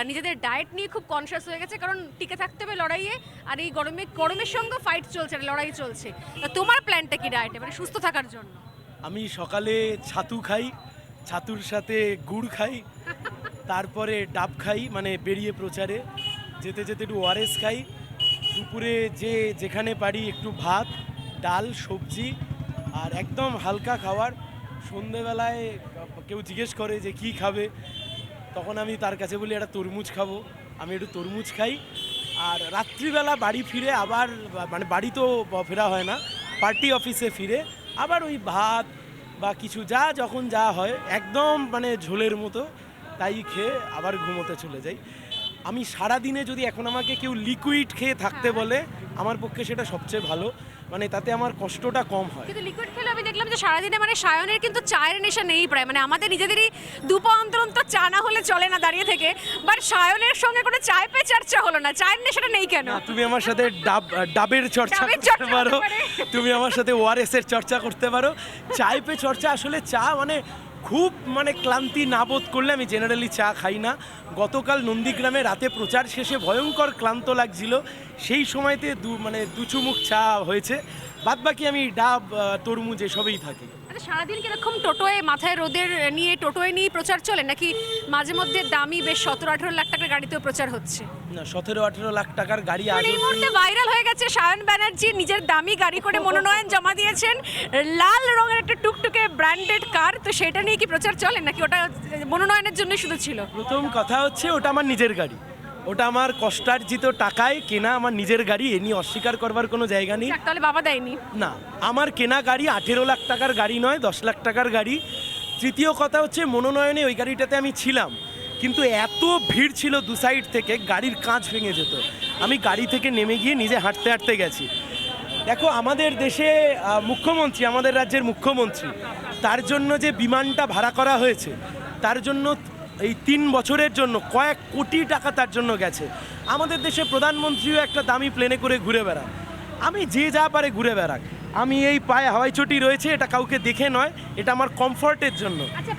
নিজেদের ডায়েট নিয়ে খুব কনসিয়াস হয়ে গেছে, কারণ টিকে থাকতে হবে লড়াইয়ে, আর এই গরমের সঙ্গে ফাইট চলছে, লড়াই চলছে। তা তোমার প্ল্যানটা কি ডায়েটে, মানে সুস্থ থাকার জন্য? আমি সকালে ছাতু খাই, ছাতুর সাথে গুড় খাই, তারপরে ডাব খাই, মানে বেরিয়ে প্রচারে যেতে যেতে একটু ওআরএস খাই, দুপুরে যেখানে পারি একটু ভাত, ডাল, সবজি আর একদম হালকা খাবার। সন্ধেবেলায় কেউ জিজ্ঞেস করে যে কি খাবে, তখন আমি তার কাছে বলি একটা তরমুজ খাবো, আমি একটু তরমুজ খাই। আর রাত্রিবেলা বাড়ি ফিরে আবার, মানে বাড়ি তো ফেরা হয় না, পার্টি অফিসে ফিরে আবার ওই ভাত বা কিছু যখন যা হয় একদম মানে ঝোলের মতো তাই খেয়ে আবার ঘুমোতে চলে যাই। আমি সারাদিনে যদি এখন আমাকে কেউ লিকুইড খেয়ে থাকতে বলে, আমার পক্ষে সেটা সবচেয়ে ভালো, মানে তাতে আমার কষ্টটা কম হয়। কিন্তু লিকুইড খেলে আমি দেখলাম যে সারাদিনে মানে সায়নের কিন্তু চায়ের নেশা নেই প্রায়, মানে আমাদের নিজেদেরই দুপা অন্তর অন্তর চা না হলে চলে না দাঁড়িয়ে থেকে, বাট সায়নের সঙ্গে কোনো চায় পে চর্চা হলো না। চায়ের নেশাটা নেই কেন? তুমি আমার সাথে ডাবের চর্চা করতে পারো, তুমি আমার সাথে ওআরএস এর চর্চা করতে পারো। চায় পে চর্চা, আসলে চা মানে খুব মানে ক্লান্তি না বোধ করলে আমি জেনারেলি চা খাই না। গতকাল নন্দীগ্রামে রাতে প্রচার শেষে ভয়ঙ্কর ক্লান্ত লাগছিল, সেই সময়তে দু চুমুক চা হয়েছে, বাদবাকি আমি ডাব, তরমুজ এসবেই থাকি। আচ্ছা, সারাদিন কিরকম টোটোয় মাথায় রোদের নিয়ে টোটোয় নিয়ে প্রচার চলে, নাকি মাঝে মধ্যে দামি বেশ 17-18 লাখ টাকার গাড়িতেও প্রচার হচ্ছে? না, 17-18 লাখ টাকার গাড়ি আজ এই মুহূর্তে ভাইরাল হয়ে গেছে সায়ন ব্যানার্জি নিজের দামি গাড়ি করে মনোনয়ন জমা দিয়েছেন, লাল রঙের একটা টুকটুকে ব্র্যান্ডেড কার, তো সেটা নিয়ে কি প্রচার চলে নাকি ওটা মনোনয়নের জন্য শুধু ছিল? প্রথম কথা হচ্ছে ওটা আমার নিজের গাড়ি, ওটা আমার কষ্টার্জিত টাকায় কেনা আমার নিজের গাড়ি, এ নিয়ে অস্বীকার করবার কোনো জায়গা নেই। তাহলে বাবা দেয়নি? না, আমার কেনা গাড়ি 18 লাখ টাকার গাড়ি নয়, 10 লাখ টাকার গাড়ি। তৃতীয় কথা হচ্ছে মনোনয়নে ওই গাড়িটাতে আমি ছিলাম, কিন্তু এত ভিড় ছিল দু সাইড থেকে গাড়ির কাঁচ ভেঙে যেত। আমি গাড়ি থেকে নেমে গিয়ে নিজে হাঁটতে হাঁটতে গেছি। দেখো, আমাদের দেশে মুখ্যমন্ত্রী, আমাদের রাজ্যের মুখ্যমন্ত্রী, তার জন্য যে বিমানটা ভাড়া করা হয়েছে, তার জন্য এই 3 বছরের জন্য কয়েক কোটি টাকা তার জন্য গেছে। আমাদের দেশে প্রধানমন্ত্রীও একটা দামি প্লেনে করে ঘুরে বেড়ান, আমি যে যা পারে ঘুরে বেড়াক, আমি এই পায়ে হাওয়াই চটি রয়েছে, এটা কাউকে দেখে নয়, এটা আমার কমফর্টের জন্য। আচ্ছা,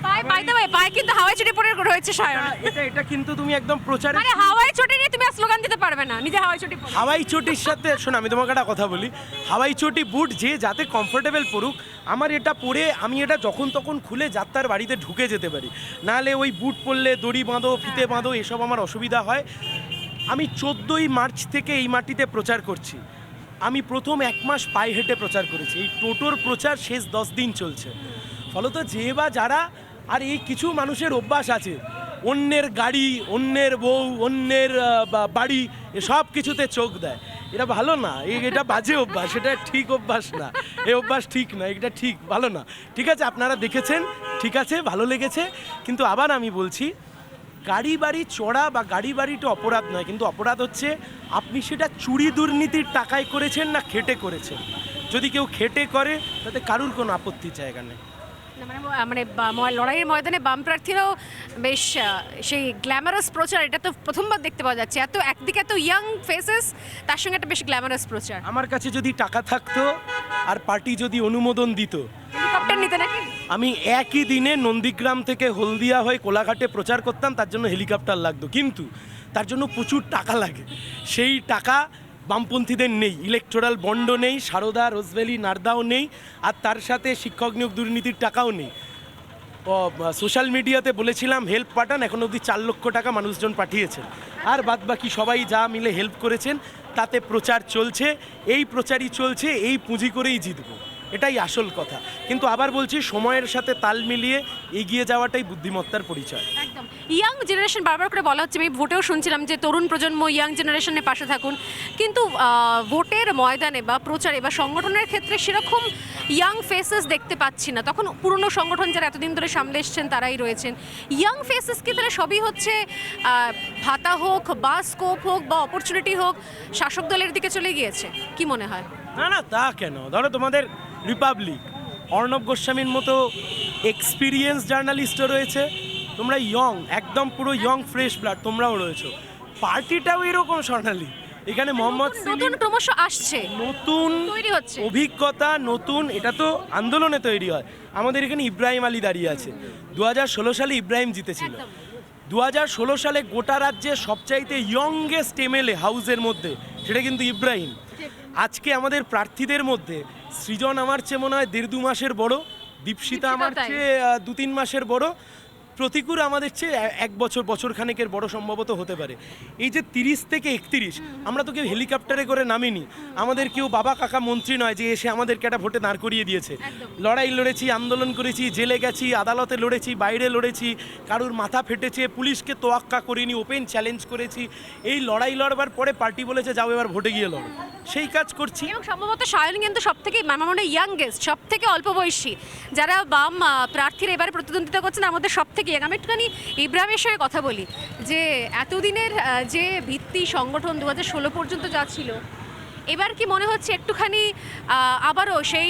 পায়ে কিন্তু হাওয়াই চটি পরে রয়েছে সায়ন, এটা কিন্তু তুমি একদম প্রচারে, মানে হাওয়াই চটি নিয়ে তুমি স্লোগান দিতে পারবে না, নিজে হাওয়াই চটি পরে। হাওয়াই চটির সাথে শোনো, আমি তোমাকে একটা কথা বলি, হাওয়াই চটি বুট যে যাতে কমফোর্টেবল পড়ুক, আমার এটা পরে আমি এটা যখন তখন খুলে যাত্রার বাড়িতে ঢুকে যেতে পারি, নাহলে ওই বুট পরলে দড়ি বাঁধো, ফিতে বাঁধো, এসব আমার অসুবিধা হয়। আমি 14ই মার্চ থেকে এই মাটিতে প্রচার করছি। আমি প্রথম 1 মাস পায়ে হেঁটে প্রচার করেছি, এই টোটোর প্রচার শেষ 10 দিন চলছে। ফলত যে বা যারা, আর এই কিছু মানুষের অভ্যাস আছে অন্যের গাড়ি, অন্যের বউ, অন্যের বাড়ি, এসব কিছুতে চোখ দেয়, এটা ভালো না, এটা বাজে অভ্যাস, এটা ঠিক অভ্যাস না, এই অভ্যাস ঠিক না, এটা ঠিক ভালো না। ঠিক আছে, আপনারা দেখেছেন, ঠিক আছে, ভালো লেগেছে, কিন্তু আবার আমি বলছি, গাড়ি বাড়ি চড়া বা গাড়ি বাড়িটা অপরাধ নয়, কিন্তু অপরাধ হচ্ছে আপনি সেটা চুরি দুর্নীতির টাকায় করেছেন না খেটে করেছেন। যদি কেউ খেটে করে তাতে কারুর কোনো আপত্তির জায়গা নেই। লড়াইয়ের ময়দানে বাম প্রার্থীরাও বেশ সেই গ্ল্যামারাস প্রচার, এটা তো প্রথমবার দেখতে পাওয়া যাচ্ছে, এত একদিকে এত ইয়াং ফেসেস, তার সঙ্গে একটা বেশ গ্ল্যামারাস প্রচার। আমার কাছে যদি টাকা থাকতো আর পার্টি যদি অনুমোদন দিত, হেলিকপ্টার নিতে নাকি? আমি একই দিনে নন্দীগ্রাম থেকে হলদিয়া হয়ে কোলাঘাটে প্রচার করতাম, তার জন্য হেলিকপ্টার লাগতো, কিন্তু তার জন্য প্রচুর টাকা লাগে। সেই টাকা বামপন্থীদের নেই, ইলেকটোরাল বন্ডও নেই, সারদা রোজভ্যালি নারদাও নেই, আর তার সাথে শিক্ষক নিয়োগ দুর্নীতির টাকাও নেই। সোশ্যাল মিডিয়াতে বলেছিলাম হেল্প পাঠান, এখন অবধি 4 লক্ষ টাকা মানুষজন পাঠিয়েছেন, আর বাদবাকি সবাই যা মিলে হেল্প করেছেন তাতে প্রচার চলছে, এই প্রচারই চলছে, এই পুঁজি করেই জিতবো, এটাই আসল কথা। কিন্তু আবার বলছি, সময়ের সাথে তাল মিলিয়ে এগিয়ে যাওয়াটাই বুদ্ধিমত্তার পরিচয়। একদম। ইয়াং জেনারেশন বারবার করে বলা হচ্ছে, আমি ভোটেও শুনছিলাম যে তরুণ প্রজন্ম ইয়াং জেনারেশনের পাশে থাকুন, কিন্তু ভোটের ময়দানে বা প্রচারে বা সংগঠনের ক্ষেত্রে সেরকম ইয়াং ফেসেস দেখতে পাচ্ছি না। তখন পুরনো সংগঠন যারা এতদিন ধরে সামলে এসছেন তারাই রয়েছেন। ইয়াং ফেসেস কি তাহলে সবই হচ্ছে ভাতা হোক বা স্কোপ হোক বা অপরচুনিটি হোক শাসক দলের দিকে চলে গিয়েছে, কি মনে হয়? না না, তা কেন? ধরো তোমাদের রিপাবলিক, অর্ণব গোস্বামীর মতো এক্সপিরিয়েন্স জার্নালিস্টও রয়েছে, তোমরা ইয়ং, একদম পুরো ইয়ং ফ্রেশ ব্লাড তোমরাও রয়েছো, পার্টিটাও এরকম স্বর্ণালী। এখানে মোহাম্মদ নতুন ক্রমশ আসছে, নতুন তৈরি হচ্ছে অভিজ্ঞতা, নতুন, এটা তো আন্দোলনে তৈরি হয়। আমাদের এখানে ইব্রাহিম আলী দাঁড়িয়ে আছে, 2016 সালে ইব্রাহিম জিতেছিল। 2016 সালে গোটা রাজ্যে সবচাইতে ইয়ংগেস্ট MLA হাউসের মধ্যে সেটা কিন্তু ইব্রাহিম। আজকে আমাদের প্রার্থীদের মধ্যে সৃজন আমার চেয়ে মনে হয় 1.5-2 মাসের বড়, দীপশিতা আমার চেয়ে 2-3 মাসের বড়, প্রতিকূর আমাদের চেয়ে 1 বছর খানেকের বড় সম্ভবত হতে পারে। এই যে 30 থেকে 31, আমরা তো কেউ হেলিকপ্টারে করে নামিনি, আমাদের কেউ বাবা কাকা মন্ত্রী নয় যে এসে আমাদেরকে একটা ভোটে দাঁড় করিয়ে দিয়েছে। লড়াই লড়েছি, আন্দোলন করেছি, জেলে গেছি, আদালতে লড়েছি, বাইরে লড়েছি, কারুর মাথা ফেটেছে, পুলিশকে তোয়াক্কা করিনি, ওপেন চ্যালেঞ্জ করেছি। এই লড়াই লড়বার পরে পার্টি বলেছে যাও এবার ভোটে গিয়ে লড়ো, সেই কাজ করছি। এবং সম্ভবত সায়ন কিন্তু সব থেকে আমার মনে হয় ইয়াংগেস্ট, সব থেকে অল্প বয়সী যারা বাম প্রার্থীরা এবারে প্রতিদ্বন্দ্বিতা করছেন তার মধ্যে সব থেকে ইয়াং। আমি একটুখানি ইব্রাহিমের সঙ্গে কথা বলি যে এতদিনের যে ভিত্তি সংগঠন 2016 পর্যন্ত যা ছিল, এবার কি মনে হচ্ছে একটুখানি আবারও সেই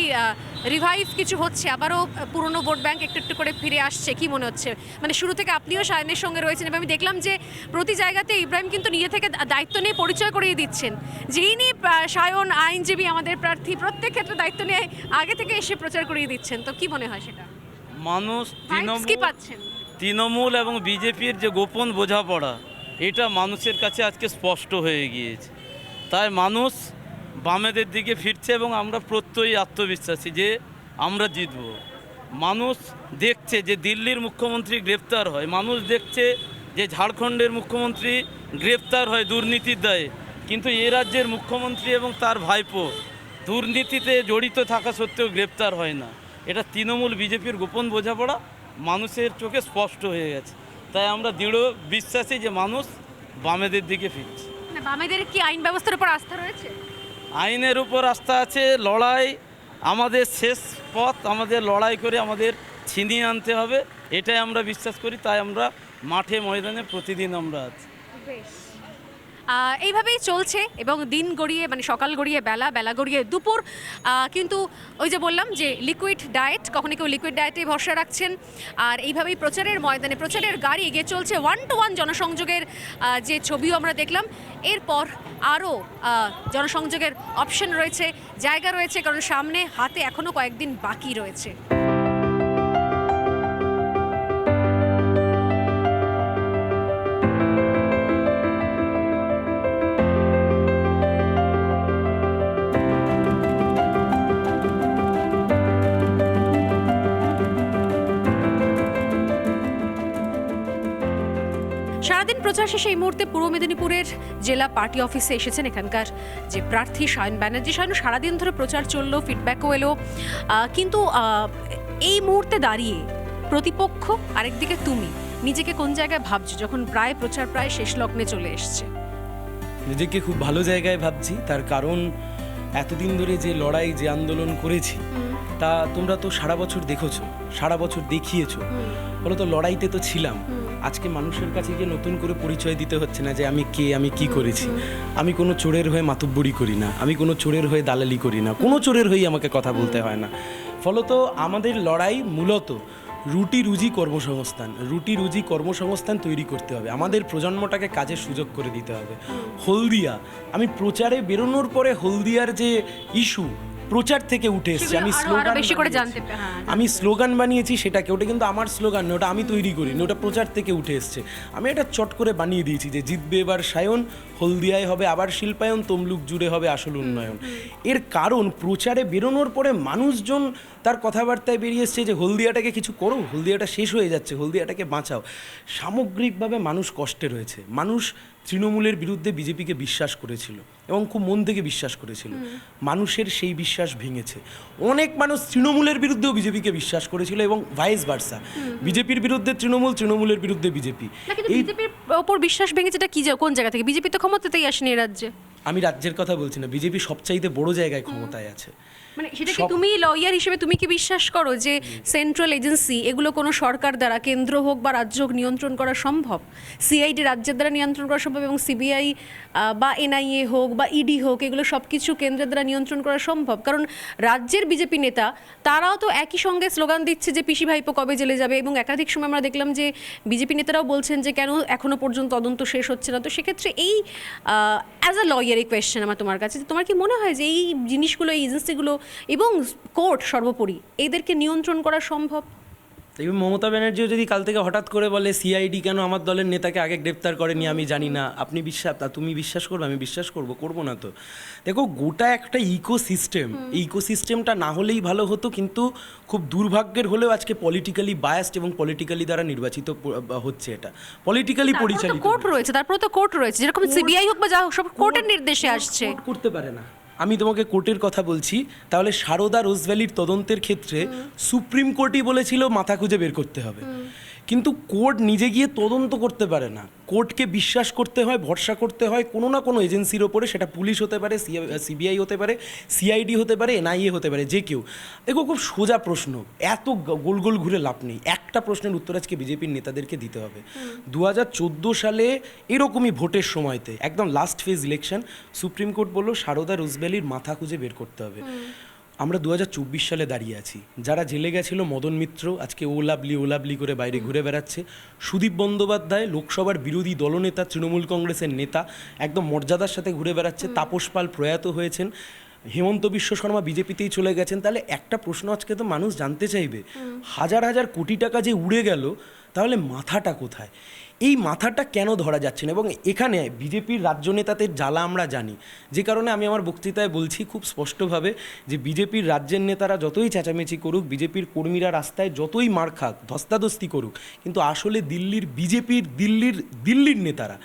রিভাইভ কিছু হচ্ছে, আবারও পুরনো ভোট ব্যাংক একটু একটু করে ফিরে আসছে, কি মনে হচ্ছে? মানে শুরু থেকে আপনিও সায়নের সঙ্গে রয়েছেন এবং আমি দেখলাম যে প্রতি জায়গাতে ইব্রাহিম কিন্তু নিজে থেকে দায়িত্ব নিয়ে পরিচয় করিয়ে দিচ্ছেন, যেই নিয়ে সায়ন আইনজীবী আমাদের প্রার্থী প্রত্যেক ক্ষেত্রে দায়িত্ব নিয়ে আগে থেকে এসে প্রচার করিয়ে দিচ্ছেন, তো কি মনে হয় সেটা? মানুষ কি পাচ্ছেন? তৃণমূল এবং বিজেপির যে গোপন বোঝাপড়া, এটা মানুষের কাছে আজকে স্পষ্ট হয়ে গিয়েছে। তাই মানুষ বামেদের দিকে ফিরছে এবং আমরা প্রত্যয়ী আত্মবিশ্বাসী যে আমরা জিতব। মানুষ দেখছে যে দিল্লির মুখ্যমন্ত্রী গ্রেপ্তার হয়, মানুষ দেখছে যে ঝাড়খণ্ডের মুখ্যমন্ত্রী গ্রেপ্তার হয় দুর্নীতির দায়ে, কিন্তু এ রাজ্যের মুখ্যমন্ত্রী এবং তার ভাইপো দুর্নীতিতে জড়িত থাকা সত্ত্বেও গ্রেপ্তার হয় না। এটা তৃণমূল বিজেপির গোপন বোঝাপড়া মানুষের চোখে স্পষ্ট হয়ে গেছে। তাই আমরা দৃঢ় বিশ্বাসী যে মানুষ বামেদের দিকে ফিরছে। বামেদের কি আইন ব্যবস্থার উপর আস্থা রয়েছে? আইনের উপর আস্থা আছে। লড়াই আমাদের শেষ পথ, আমাদের লড়াই করে আমাদের ছিনিয়ে আনতে হবে, এটাই আমরা বিশ্বাস করি। তাই আমরা মাঠে ময়দানে প্রতিদিন আমরা আছি। এইভাবেই চলছে এবং দিন গড়িয়ে মানে সকাল গড়িয়ে বেলা, বেলা গড়িয়ে দুপুর, কিন্তু ওই যে বললাম যে লিকুইড ডায়েট, কখনো কেউ লিকুইড ডায়েটে ভরসা রাখছেন, আর এইভাবেই প্রচারের ময়দানে প্রচারের গাড়ি এগিয়ে চলছে। 1-to-1 জনসংযোগের যে ছবিও আমরা দেখলাম, এরপর আরও জনসংযোগের অপশন রয়েছে, জায়গা রয়েছে, কারণ সামনে হাতে এখনও কয়েকদিন বাকি রয়েছে। সারাদিন প্রচার শেষে এই মুহূর্তে পূর্ব মেদিনীপুরের জেলা পার্টি অফিসে এসেছেন এখানকার যে প্রার্থী সায়ন ব্যানার্জি। সায়ন, সারাদিন ধরে প্রচার চললো, ফিডব্যাকও এলো, কিন্তু এই মুহূর্তে দাঁড়িয়ে প্রতিপক্ষ আরেকদিকে তুমি নিজেকে কোন জায়গায় ভাবছো যখন প্রচার প্রায় শেষ লগ্নে চলে এসছে? নিজেকে খুব ভালো জায়গায় ভাবছি, তার কারণ এতদিন ধরে যে লড়াই, যে আন্দোলন করেছি, তা তোমরা তো সারা বছর দেখেছো, সারা বছর দেখিয়েছো, বলো তো লড়াইতে তো ছিলাম। আজকে মানুষের কাছে গিয়ে নতুন করে পরিচয় দিতে হচ্ছে না যে আমি কে, আমি কি করেছি। আমি কোনো চোরের হয়ে মাতুব্বরি করি না, আমি কোনো চোরের হয়ে দালালি করি না, কোনো চোরের হয়েই আমাকে কথা বলতে হয় না। ফলত আমাদের লড়াই মূলত রুটি রুজি কর্মসংস্থান তৈরি করতে হবে, আমাদের প্রজন্মটাকে কাজের সুযোগ করে দিতে হবে। হলদিয়া, আমি প্রচারে বেরোনোর পরে হলদিয়ার যে ইস্যু, প্রচার থেকে উঠে এসছে। সেগুলো আমি আরো স্লোগান বেশি করে বানিয়েছি। হ্যাঁ, আমি স্লোগান বানিয়েছি সেটাকে, ওটা কিন্তু আমার স্লোগান নয়, ওটা আমি তৈরি করিনি, ওটা প্রচার থেকে উঠে এসছে। আমি এটা চট করে বানিয়ে দিয়েছি যে জিতবে এবার সায়ন, হলদিয়ায় হবে আবার শিল্পায়ন, তমলুক জুড়ে হবে আসল উন্নয়ন। এর কারণ প্রচারে বেরোনোর পরে মানুষজন তার কথাবার্তায় বেরিয়ে এসছে যে হলদিয়াটাকে কিছু করো, হলদিয়াটা শেষ হয়ে যাচ্ছে, হলদিয়াটাকে বাঁচাও। সামগ্রিকভাবে মানুষ কষ্টে রয়েছে। মানুষ তৃণমূলের বিরুদ্ধে বিজেপিকে বিশ্বাস করেছিল এবং খুব মন থেকে বিশ্বাস করেছিল। মানুষের সেই বিশ্বাস ভেঙেছে। অনেক মানুষ তৃণমূলের বিরুদ্ধেও বিজেপিকে বিশ্বাস করেছিল এবং ভাইস ভার্সা, বিজেপির বিরুদ্ধে তৃণমূল, তৃণমূলের বিরুদ্ধে বিজেপি। না, কিন্তু বিজেপির ওপর বিশ্বাস ভেঙেছে, এটা কি কোন জায়গা থেকে? বিজেপি তো ক্ষমতাতেই আসেনি এই রাজ্যে। আমি রাজ্যের কথা বলছি না, বিজেপি সবচাইতে বড় জায়গায় ক্ষমতায় আছে। মানে সেটা কি তুমি লয়ার হিসেবে তুমি কি বিশ্বাস করো যে সেন্ট্রাল এজেন্সি এগুলো কোনো সরকার দ্বারা, কেন্দ্র হোক বা রাজ্য হোক, নিয়ন্ত্রণ করা সম্ভব? সিআইডি রাজ্যের দ্বারা নিয়ন্ত্রণ করা সম্ভব এবং সিবিআই বা এনআইএ হোক বা ইডি হোক, এগুলো সব কিছু কেন্দ্রের দ্বারা নিয়ন্ত্রণ করা সম্ভব? কারণ রাজ্যের বিজেপি নেতা তারাও তো একই সঙ্গে স্লোগান দিচ্ছে যে পিসি ভাইপো কবে জেলে যাবে, এবং একাধিক সময় আমরা দেখলাম যে বিজেপি নেতারাও বলছেন যে কেন এখনো পর্যন্ত তদন্ত শেষ হচ্ছে না। তো সেক্ষেত্রে এই অ্যাজ আ লয়ার এই কোয়েশ্চেন আমার তোমার কাছে, তোমার কি মনে হয় যে এই জিনিসগুলো, এই এজেন্সিগুলো এবং কোর্ট সর্বোপরি এদেরকে নিয়ন্ত্রণ করা সম্ভব? এবং মমতা ব্যানার্জিও যদি কাল থেকে হঠাৎ করে বলে সিআইডি কেন আমার দলের নেতাকে আগে গ্রেপ্তার করেনি আমি জানি না, আপনি তুমি বিশ্বাস করবে? আমি বিশ্বাস করবো না তো। দেখো, গোটা একটা ইকোসিস্টেম, এই ইকোসিস্টেমটা না হলেই ভালো হতো, কিন্তু খুব দুর্ভাগ্যের হলেও আজকে পলিটিক্যালি বায়াসড এবং পলিটিক্যালি দ্বারা নির্বাচিত হচ্ছে, এটা পলিটিক্যালি পরিচালিত। কোর্ট রয়েছে, তারপরে তো কোর্ট রয়েছে, যেরকম সিবিআই হোক বা যা হোক, সব কোর্টের নির্দেশে আসছে। কোর্ট করতে পারে না। আমি তোমাকে কোর্টের কথা বলছি, তাহলে সারদা রোজভ্যালির তদন্তের ক্ষেত্রে সুপ্রিম কোর্টই বলেছিল মাথা খুঁজে বের করতে হবে, কিন্তু কোর্ট নিজে গিয়ে তদন্ত করতে পারে না। কোর্টকে বিশ্বাস করতে হয়, ভরসা করতে হয় কোনো না কোনো এজেন্সির ওপরে, সেটা পুলিশ হতে পারে, সিবিআই হতে পারে, সিআইডি হতে পারে, এনআইএ হতে পারে, যে কেউ। দেখো, খুব সোজা প্রশ্ন, এত গোল গোল ঘুরে লাভ নেই। একটা প্রশ্নের উত্তর আজকে বিজেপির নেতাদেরকে দিতে হবে। 2014 সালে এরকমই ভোটের সময়তে, একদম last phase election, supreme court বলল সারদা রোজভ্যালির মাথা খুঁজে বের করতে হবে। আমরা 2024 সালে দাঁড়িয়ে আছি। যারা জেলে গেছিল, মদন মিত্র আজকে ওলাবলি করে বাইরে ঘুরে বেড়াচ্ছে। সুদীপ বন্দ্যোপাধ্যায় লোকসভার বিরোধী দলনেতা, তৃণমূল কংগ্রেসের নেতা, একদম মর্যাদার সাথে ঘুরে বেড়াচ্ছে। তাপস পাল প্রয়াত হয়েছেন। হেমন্ত বিশ্ব শর্মা বিজেপিতেই চলে গেছেন। তাহলে একটা প্রশ্ন আজকে তো মানুষ জানতে চাইবে, হাজার হাজার কোটি টাকা যে উড়ে গেল, তাহলে মাথাটা কোথায়? এই মাথাটা কেন ধরা যাচ্ছে না? এবং এখানে বিজেপির রাজ্য নেতাদের জ্বালা আমরা জানি, যে কারণে আমি আমার বক্তৃতায় বলছি খুব স্পষ্টভাবে যে বিজেপির রাজ্যের নেতারা যতই চেঁচামেচি করুক, বিজেপির কর্মীরা রাস্তায় যতই মার খাক, ধস্তাধস্তি করুক, কিন্তু আসলে দিল্লির নেতারা,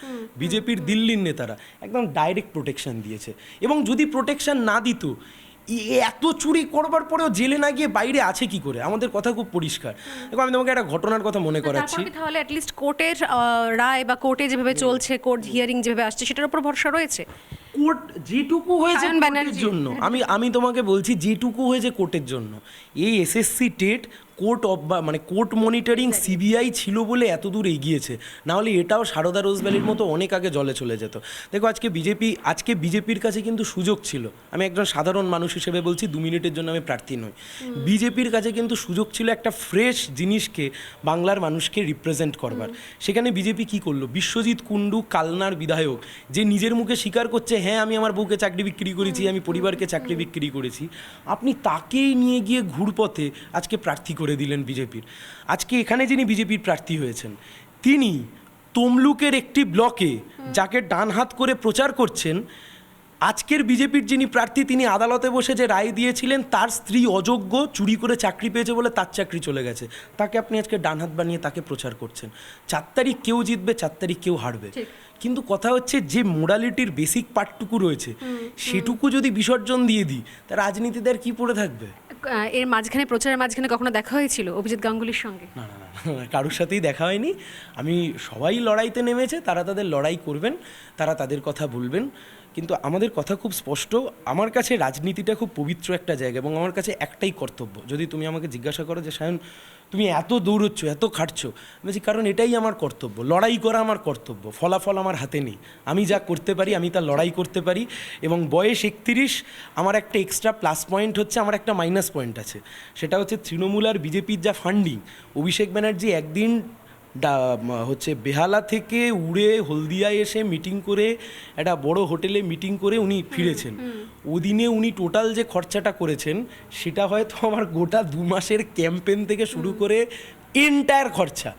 বিজেপির দিল্লির নেতারা একদম ডাইরেক্ট প্রোটেকশন দিয়েছে। এবং যদি প্রোটেকশন না দিত, এত চুরি করবার পরেও জেলে না গিয়ে বাইরে আছে কি করে? আমাদের কথা খুব পরিষ্কার। দেখো, আমি তোমাকে একটা ঘটনার কথা মনে করাচ্ছি। তাহলে অ্যাটলিস্ট কোর্টের রায় বা কোর্টে যেভাবে চলছে, কোর্ট হিয়ারিং যেভাবে আসছে, সেটার উপর ভরসা রয়েছে। কোর্ট যেটুকু হয়েছে সায়ন কোর্টের ব্যানার্জি জন্য, আমি তোমাকে বলছি যেটুকু হয়েছে কোর্টের জন্য। এই SSC TET court monitoring CBI ছিল বলে এত দূর এগিয়েছে, না হলে এটাও সারদা রোজভ্যালির মতো অনেক আগে জলে চলে যেত। দেখো, আজকে বিজেপির কাছে কিন্তু সুযোগ ছিল। আমি একজন সাধারণ মানুষ হিসেবে বলছি, 2 মিনিটের জন্য আমি প্রার্থী নই। বিজেপির কাছে কিন্তু সুযোগ ছিল একটা ফ্রেশ জিনিসকে বাংলার মানুষকে রিপ্রেজেন্ট করবার। সেখানে বিজেপি কি করলো? বিশ্বজিৎ কুণ্ডু, কালনার বিধায়ক, যে নিজের মুখে স্বীকার করছে, হ্যাঁ আমি আমার বউকে চাকরি বিক্রি করেছি, আমি পরিবারকে চাকরি বিক্রি করেছি, আপনি তাকেই নিয়ে গিয়ে ঘুরপথে আজকে প্রার্থী করে দিলেন বিজেপির। আজকে এখানে যিনি বিজেপির প্রার্থী হয়েছেন, তিনি তমলুকের একটি ব্লকে যাকে ডান হাত করে প্রচার করছেন, আজকের বিজেপির যিনি প্রার্থী, তিনি আদালতে বসে যে রায় দিয়েছিলেন তার স্ত্রী অযোগ্য, চুরি করে চাকরি পেয়েছে বলে তার চাকরি চলে গেছে, তাকে আপনি আজকে ডান হাত বানিয়ে তাকে প্রচার করছেন। 4 তারিখ কেউ জিতবে, 4 তারিখ কেউ হারবে, কিন্তু কথা হচ্ছে যে মোরালিটির বেসিক পার্টটুকু রয়েছে সেটুকু যদি বিসর্জন দিয়ে দিই, তা রাজনীতিতে আর কি পড়ে থাকবে? এর মাঝখানে, প্রচারের মাঝখানে কখনো দেখা হয়েছিল অভিজিৎ গাঙ্গুলির সঙ্গে? না, কারোর সাথেই দেখা হয়নি। সবাই লড়াইতে নেমেছে, তারা তাদের লড়াই করবেন, তারা তাদের কথা বলবেন, কিন্তু আমাদের কথা খুব স্পষ্ট। আমার কাছে রাজনীতিটা খুব পবিত্র একটা জায়গা এবং আমার কাছে একটাই কর্তব্য। যদি তুমি আমাকে জিজ্ঞাসা করো যে সায়ন তুমি এত দৌড়চ্ছ, এত খাটছো, বলছি কারণ এটাই আমার কর্তব্য, লড়াই করা আমার কর্তব্য। ফলাফল আমার হাতে নেই, আমি যা করতে পারি আমি তা লড়াই করতে পারি। এবং বয়স 31, আমার একটা এক্সট্রা প্লাস পয়েন্ট হচ্ছে, আমার একটা মাইনাস পয়েন্ট আছে, সেটা হচ্ছে তৃণমূল আর বিজেপির যা ফান্ডিং। অভিষেক ব্যানার্জি একদিন হচ্ছে বেহালা থেকে উড়ে হলদিয়ায় এসে মিটিং করে একটা বড় হোটেলে মিটিং করে উনি ফিরেছেন। ওদিনে উনি টোটাল যে খরচাটা করেছেন সেটা হয়তো আমার গোটা 2 মাসের ক্যাম্পেন থেকে শুরু করে এন্টায়ার খরচা।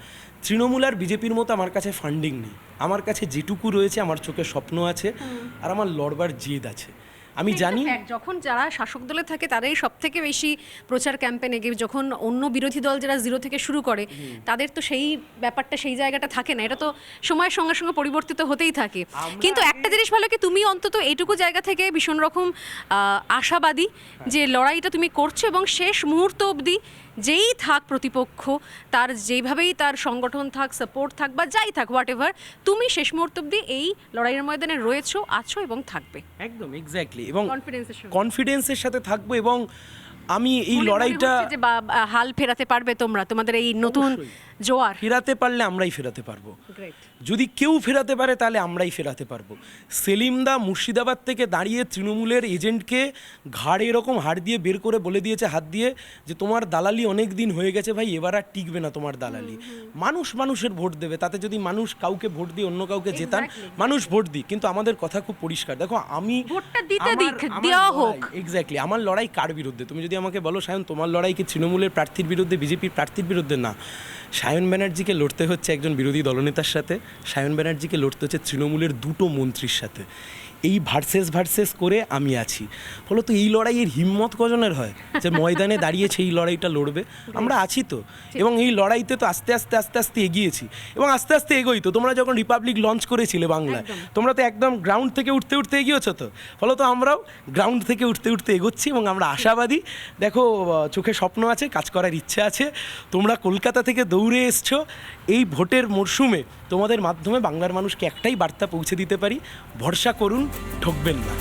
তৃণমূল আর বিজেপির মতো আমার কাছে ফান্ডিং নেই। আমার কাছে যেটুকু রয়েছে, আমার চোখে স্বপ্ন আছে আর আমার লড়বার জেদ আছে। আমি জানি যখন যারা শাসক দলে থাকে তারাই সব থেকে বেশি প্রচার ক্যাম্পেইনে গিয়ে, যখন অন্য বিরোধী দল যারা জিরো থেকে শুরু করে তাদের তো সেই ব্যাপারটা, সেই জায়গাটা থাকে না। এটা তো সময়ের সঙ্গে সঙ্গে পরিবর্তিত হতেই থাকে। কিন্তু একটা জিনিস ভালো কি, তুমি অন্তত এইটুকু জায়গা থেকে ভীষণ রকম আশাবাদী যে লড়াইটা তুমি করছো এবং শেষ মুহূর্ত অবধি যেই থাক প্রতিপক্ষ, তার যেইভাবেই তার সংগঠন থাক, সাপোর্ট থাক বা যাই থাক, হোয়াট এভার, তুমি শেষ মুহূর্ত অবধি এই লড়াইয়ের ময়দানে রয়েছো, আছো এবং থাকবে। একদম এক্স্যাক্টলি, এবং কনফিডেন্সের সঙ্গে। কনফিডেন্সের সাথে থাকবো। এবং আমি এই লড়াইটা যে হাল ফেরাতে পারবে তোমরা, তোমাদের এই নতুন জোয়ার ফেরাতে পারলে আমরাই ফেরাতে পারবো। Great. যদি কেউ ফেরাতে পারে তাহলে আমরাই ফেরাতে পারবো। সেলিমদা মুর্শিদাবাদ থেকে দাঁড়িয়ে তৃণমূলের এজেন্টকে ঘাড়ে এরকম হাড় দিয়ে বের করে বলে দিয়েছে হাত দিয়ে যে তোমার দালালি অনেক দিন হয়ে গেছে ভাই, এবার আর টিকবে না তোমার দালালি। মানুষ মানুষের ভোট দেবে, তাতে যদি মানুষ কাউকে ভোট দিয়ে অন্য কাউকে জেতান, মানুষ ভোট দিক। কিন্তু আমাদের কথা খুব পরিষ্কার, দেখো আমি ভোটটা দিতে দিক, দেওয়া হোক। এক্স্যাক্টলি, আমার লড়াই কার বিরুদ্ধে? তুমি যদি আমাকে বলো সায়ন তোমার লড়াই কি তৃণমূলের প্রার্থীর বিরুদ্ধে, বিজেপির প্রার্থীর বিরুদ্ধে? না, সায়ন ব্যানার্জিকে লড়তে হচ্ছে একজন বিরোধী দলনেতার সাথে, সায়ন ব্যানার্জিকে লড়তে হচ্ছে তৃণমূলের 2টো মন্ত্রীর সাথে। এই ভার্সেস করে আমি আছি। ফলত এই লড়াইয়ের হিম্মত কজনের হয় যে ময়দানে দাঁড়িয়েছে এই লড়াইটা লড়বে? আমরা আছি তো, এবং এই লড়াইতে তো আস্তে আস্তে এগিয়েছি এবং আস্তে আস্তে এগোই তো। তোমরা যখন রিপাবলিক লঞ্চ করেছিলে বাংলায়, তোমরা তো একদম গ্রাউন্ড থেকে উঠতে এগিয়েছো তো। ফলত আমরাও গ্রাউন্ড থেকে উঠতে এগোচ্ছি এবং আমরা আশাবাদী। দেখো, চোখে স্বপ্ন আছে, কাজ করার ইচ্ছা আছে। তোমরা কলকাতা থেকে দৌড়ে এসছো, এই ভোটের মরশুমে তোমাদের মাধ্যমে বাংলার মানুষকে একটাই বার্তা পৌঁছে দিতে পারি, ভরসা করুন, ঠকবেন না।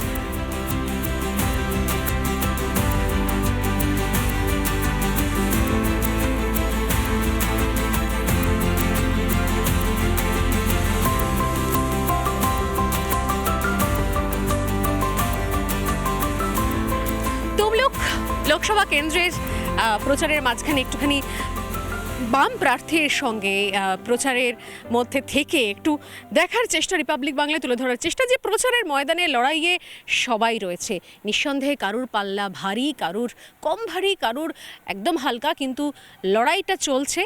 তমলুক লোকসভা কেন্দ্রের প্রচারের মাঝখানে একটুখানি বাম প্রার্থীর সঙ্গে প্রচারের মধ্যে থেকে একটু দেখার চেষ্টা, রিপাবলিক বাংলায় তুলে ধরার চেষ্টা যে প্রচারের ময়দানে লড়াইয়ে সবাই রয়েছে। নিঃসন্দেহে কারুর পাল্লা ভারী, কারুর কম ভারী, কারুর একদম হালকা, কিন্তু লড়াইটা চলছে।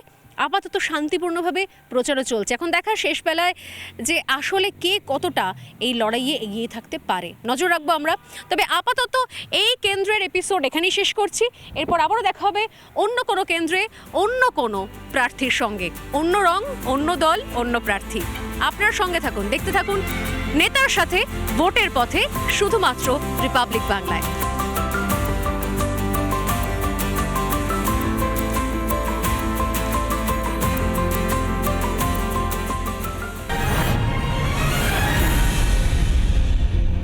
আপাতত শান্তিপূর্ণভাবে প্রচারও চলছে। এখন দেখার শেষ বেলায় যে আসলে কে কতটা এই লড়াইয়ে এগিয়ে থাকতে পারে, নজর রাখবো আমরা। তবে আপাতত এই কেন্দ্রের এপিসোড এখানেই শেষ করছি। এরপর আবারও দেখা হবে অন্য কোনো কেন্দ্রে, অন্য কোনো প্রার্থীর সঙ্গে, অন্য রং, অন্য দল, অন্য প্রার্থী। আপনার সঙ্গে থাকুন, দেখতে থাকুন নেতার সাথে ভোটের পথে, শুধুমাত্র রিপাবলিক বাংলায়।